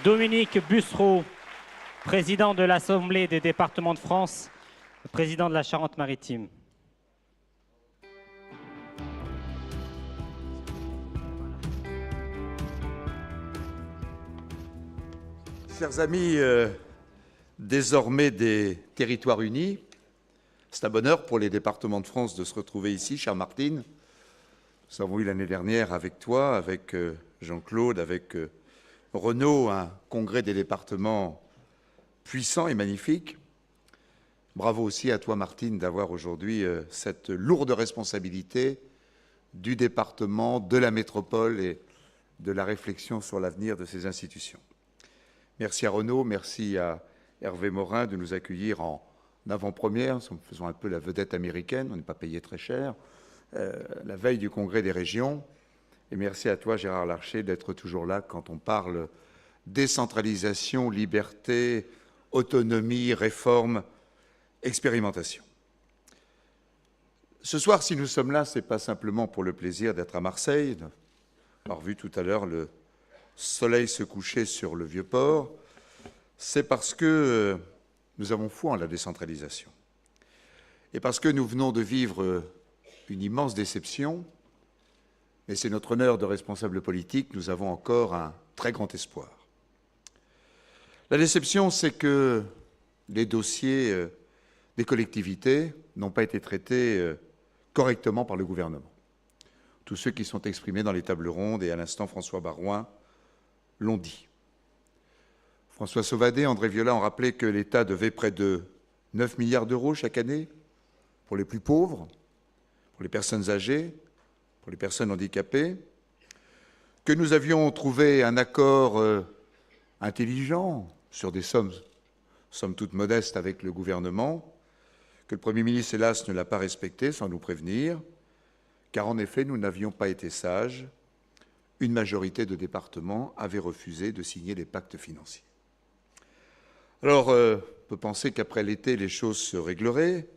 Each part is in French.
Dominique Bussereau, président de l'Assemblée des départements de France, président de la Charente-Maritime. Chers amis, désormais des territoires unis, c'est un bonheur pour les départements de France de se retrouver ici, chère Martine. Nous avons eu l'année dernière avec toi, avec Jean-Claude, avec Renaud, un congrès des départements puissant et magnifique. Bravo aussi à toi, Martine, d'avoir aujourd'hui cette lourde responsabilité du département, de la métropole et de la réflexion sur l'avenir de ces institutions. Merci à Renaud, merci à Hervé Morin de nous accueillir en avant-première. Nous faisons un peu la vedette américaine, on n'est pas payé très cher, la veille du Congrès des régions. Et merci à toi, Gérard Larcher, d'être toujours là quand on parle décentralisation, liberté, autonomie, réforme, expérimentation. Ce soir, si nous sommes là, ce n'est pas simplement pour le plaisir d'être à Marseille, d'avoir vu tout à l'heure le soleil se coucher sur le Vieux-Port, c'est parce que nous avons foi en la décentralisation. Et parce que nous venons de vivre une immense déception, mais c'est notre honneur de responsable politique, nous avons encore un très grand espoir. La déception, c'est que les dossiers des collectivités n'ont pas été traités correctement par le gouvernement. Tous ceux qui sont exprimés dans les tables rondes, et à l'instant François Baroin, l'ont dit. François Sauvadet, André Viola ont rappelé que l'État devait près de 9 milliards d'euros chaque année pour les plus pauvres, pour les personnes âgées, pour les personnes handicapées, que nous avions trouvé un accord intelligent sur des sommes toutes modestes avec le gouvernement, que le Premier ministre, hélas, ne l'a pas respecté sans nous prévenir, car en effet, nous n'avions pas été sages. Une majorité de départements avait refusé de signer les pactes financiers. Alors, on peut penser qu'après l'été, les choses se régleraient.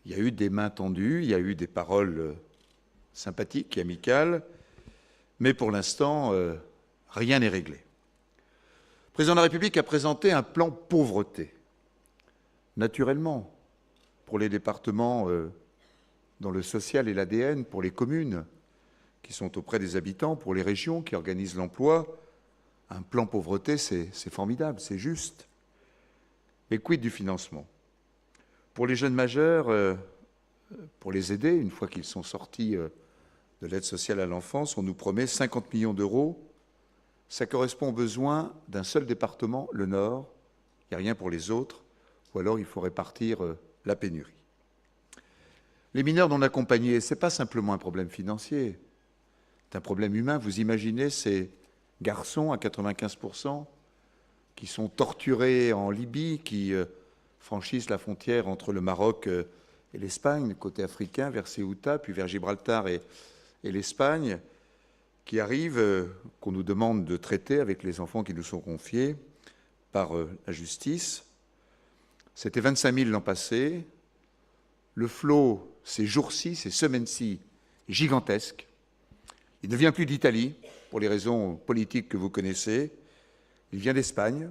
Il y a eu des mains tendues, il y a eu des paroles sympathiques et amicales, mais pour l'instant, rien n'est réglé. Le président de la République a présenté un plan pauvreté. Naturellement, pour les départements dans le social et l'ADN, pour les communes qui sont auprès des habitants, pour les régions qui organisent l'emploi, un plan pauvreté, c'est formidable, c'est juste. Mais quid du financement? Pour les jeunes majeurs, pour les aider, une fois qu'ils sont sortis de l'aide sociale à l'enfance, on nous promet 50 millions d'euros. Ça correspond aux besoins d'un seul département, le Nord. Il n'y a rien pour les autres, ou alors il faut répartir la pénurie. Les mineurs non accompagnés, ce n'est pas simplement un problème financier, c'est un problème humain. Vous imaginez ces garçons à 95% qui sont torturés en Libye, qui franchissent la frontière entre le Maroc et l'Espagne, côté africain, vers Ceuta, puis vers Gibraltar et l'Espagne, qui arrivent, qu'on nous demande de traiter avec les enfants qui nous sont confiés par la justice. C'était 25 000 l'an passé. Le flot, ces jours-ci, ces semaines-ci, est gigantesque. Il ne vient plus d'Italie, pour les raisons politiques que vous connaissez. Il vient d'Espagne.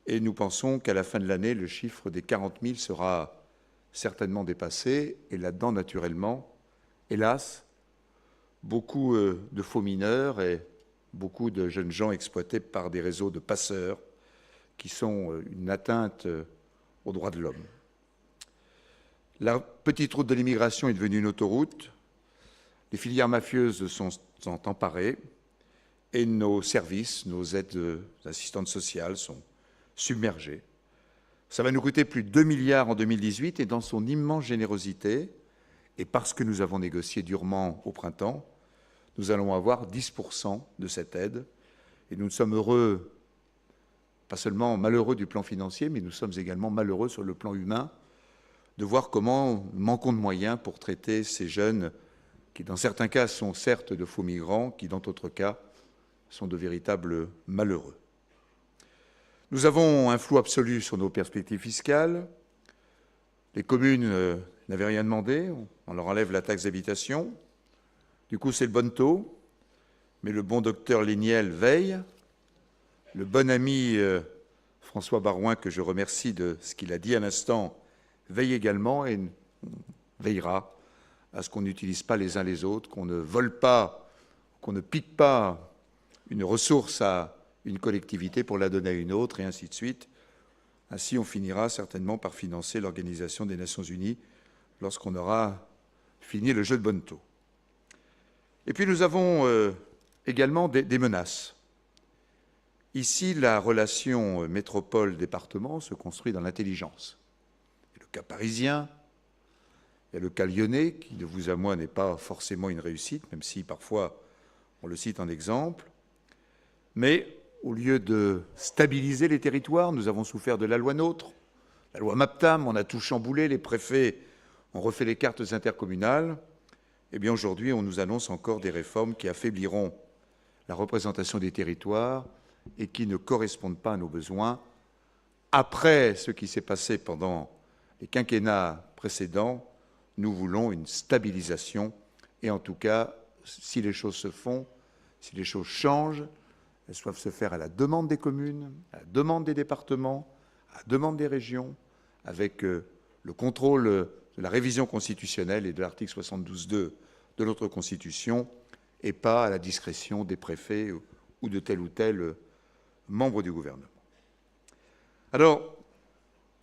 Et nous pensons qu'à la fin de l'année, le chiffre des 40 000 sera certainement dépassé. Et là-dedans, naturellement, hélas, beaucoup de faux mineurs et beaucoup de jeunes gens exploités par des réseaux de passeurs qui sont une atteinte aux droits de l'homme. La petite route de l'immigration est devenue une autoroute. Les filières mafieuses sont emparées et nos services, nos aides assistantes sociales sont submergées. Ça va nous coûter plus de 2 milliards en 2018 et dans son immense générosité, et parce que nous avons négocié durement au printemps, nous allons avoir 10% de cette aide. Et nous sommes heureux, pas seulement malheureux du plan financier, mais nous sommes également malheureux sur le plan humain, de voir comment nous manquons de moyens pour traiter ces jeunes qui, dans certains cas, sont certes de faux migrants, qui, dans d'autres cas, sont de véritables malheureux. Nous avons un flou absolu sur nos perspectives fiscales. Les communes n'avaient rien demandé, on leur enlève la taxe d'habitation. Du coup, c'est le bon taux, mais le bon docteur Léniel veille, Le bon ami François Baroin, que je remercie de ce qu'il a dit à l'instant, veille également et veillera à ce qu'on n'utilise pas les uns les autres, qu'on ne vole pas, qu'on ne pique pas une ressource à une collectivité pour la donner à une autre, et ainsi de suite. Ainsi, on finira certainement par financer l'Organisation des Nations Unies lorsqu'on aura fini le jeu de bonneteau. Et puis nous avons également des menaces. Ici, la relation métropole-département se construit dans l'intelligence. Le cas parisien, il y a le cas lyonnais, qui de vous à moi n'est pas forcément une réussite, même si parfois on le cite en exemple. Mais au lieu de stabiliser les territoires, nous avons souffert de la loi NOTRe, la loi MAPTAM, on a tout chamboulé, les préfets ont refait les cartes intercommunales. Eh bien aujourd'hui, on nous annonce encore des réformes qui affaibliront la représentation des territoires et qui ne correspondent pas à nos besoins. Après ce qui s'est passé pendant les quinquennats précédents, nous voulons une stabilisation et en tout cas, si les choses se font, si les choses changent, elles doivent se faire à la demande des communes, à la demande des départements, à la demande des régions, avec le contrôle de la révision constitutionnelle et de l'article 72.2 de notre Constitution, et pas à la discrétion des préfets ou de tel ou tel membre du gouvernement. Alors,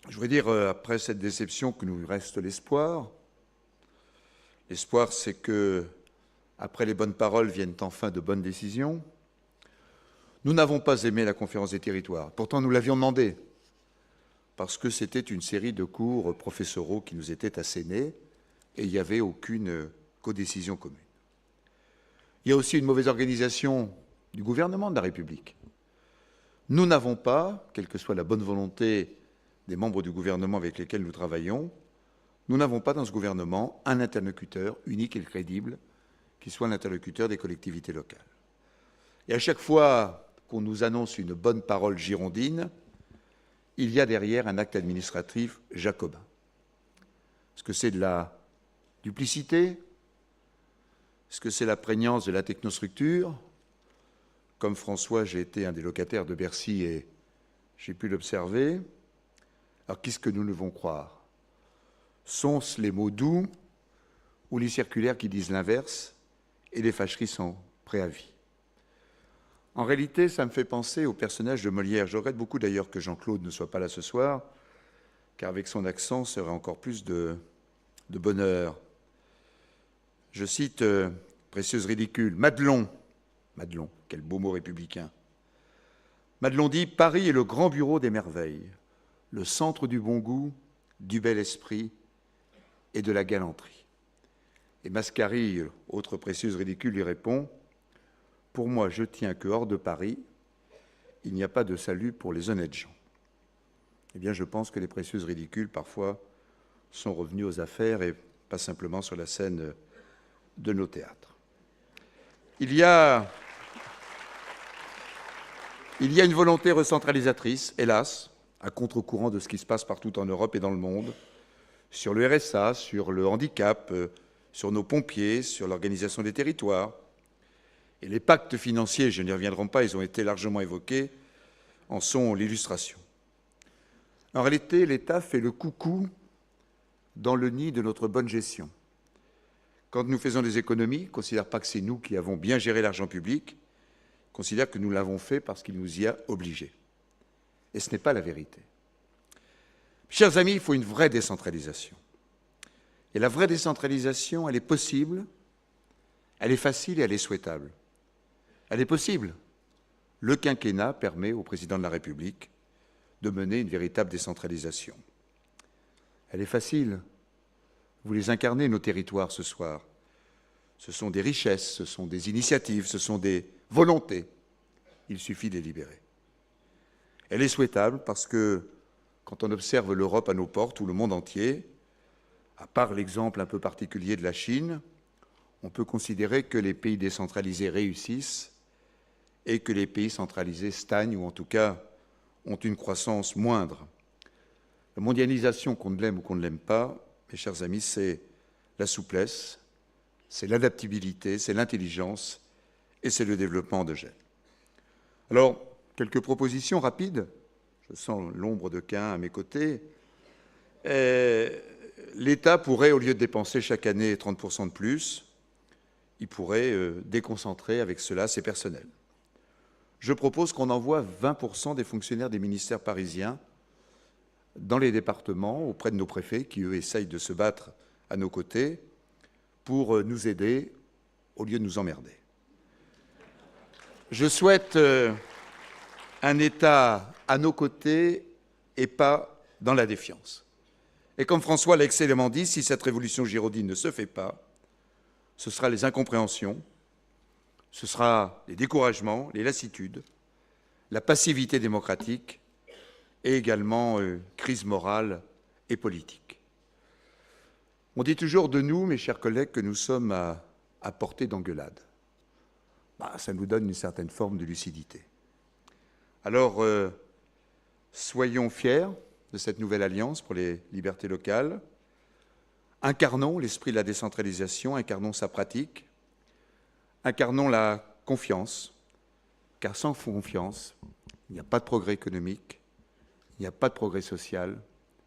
je voudrais dire, après cette déception, que nous reste l'espoir. L'espoir, c'est que, après les bonnes paroles, viennent enfin de bonnes décisions. Nous n'avons pas aimé la conférence des territoires. Pourtant, nous l'avions demandé, parce que c'était une série de cours professoraux qui nous étaient assénés, et il n'y avait aucune codécision commune. Il y a aussi une mauvaise organisation du gouvernement de la République. Nous n'avons pas, quelle que soit la bonne volonté des membres du gouvernement avec lesquels nous travaillons, nous n'avons pas dans ce gouvernement un interlocuteur unique et crédible qui soit l'interlocuteur des collectivités locales. Et à chaque fois qu'on nous annonce une bonne parole girondine, il y a derrière un acte administratif jacobin. Est-ce que c'est de la duplicité? Est-ce que c'est la prégnance de la technostructure? Comme François, j'ai été un des locataires de Bercy et j'ai pu l'observer. Alors qu'est-ce que nous devons croire? Sont-ce les mots doux ou les circulaires qui disent l'inverse et les fâcheries sans préavis? En réalité, ça me fait penser au personnage de Molière. Je regrette beaucoup d'ailleurs que Jean-Claude ne soit pas là ce soir, car avec son accent, ça aurait encore plus de bonheur. Je cite Précieuse ridicule, Madelon, quel beau mot républicain. Madelon dit « Paris est le grand bureau des merveilles, le centre du bon goût, du bel esprit et de la galanterie. » Et Mascarille, autre précieuse ridicule, lui répond « Pour moi, je tiens que hors de Paris, il n'y a pas de salut pour les honnêtes gens. » Eh bien, je pense que les précieuses ridicules, parfois, sont revenus aux affaires et pas simplement sur la scène de nos théâtres. Il y a une volonté recentralisatrice, hélas, à contre-courant de ce qui se passe partout en Europe et dans le monde, sur le RSA, sur le handicap, sur nos pompiers, sur l'organisation des territoires. Et les pactes financiers, je n'y reviendrai pas, ils ont été largement évoqués, en sont l'illustration. En réalité, l'État fait le coucou dans le nid de notre bonne gestion. Quand nous faisons des économies, ne considère pas que c'est nous qui avons bien géré l'argent public, considère que nous l'avons fait parce qu'il nous y a obligés. Et ce n'est pas la vérité. Chers amis, il faut une vraie décentralisation. Et la vraie décentralisation, elle est possible, elle est facile et elle est souhaitable. Elle est possible. Le quinquennat permet au président de la République de mener une véritable décentralisation. Elle est facile. Vous les incarnez, nos territoires, ce soir. Ce sont des richesses, ce sont des initiatives, ce sont des volontés. Il suffit de les libérer. Elle est souhaitable parce que, quand on observe l'Europe à nos portes ou le monde entier, à part l'exemple un peu particulier de la Chine, on peut considérer que les pays décentralisés réussissent et que les pays centralisés stagnent ou en tout cas ont une croissance moindre. La mondialisation, qu'on l'aime ou qu'on ne l'aime pas, mes chers amis, c'est la souplesse, c'est l'adaptabilité, c'est l'intelligence et c'est le développement endogène. Alors, quelques propositions rapides. Je sens l'ombre de Caïn à mes côtés. L'État pourrait, au lieu de dépenser chaque année 30% de plus, il pourrait déconcentrer avec cela ses personnels. Je propose qu'on envoie 20% des fonctionnaires des ministères parisiens dans les départements, auprès de nos préfets, qui, eux, essayent de se battre à nos côtés pour nous aider au lieu de nous emmerder. Je souhaite un État à nos côtés et pas dans la défiance. Et comme François l'a excellemment dit, si cette révolution girondine ne se fait pas, ce sera les incompréhensions, ce sera les découragements, les lassitudes, la passivité démocratique et également crise morale et politique. On dit toujours de nous, mes chers collègues, que nous sommes à portée d'engueulade. Ça nous donne une certaine forme de lucidité. Alors, soyons fiers de cette nouvelle alliance pour les libertés locales. Incarnons l'esprit de la décentralisation, incarnons sa pratique, incarnons la confiance, car sans confiance, il n'y a pas de progrès économique, il n'y a pas de progrès social,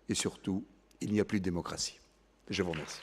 et surtout, il n'y a plus de démocratie. Je vous remercie.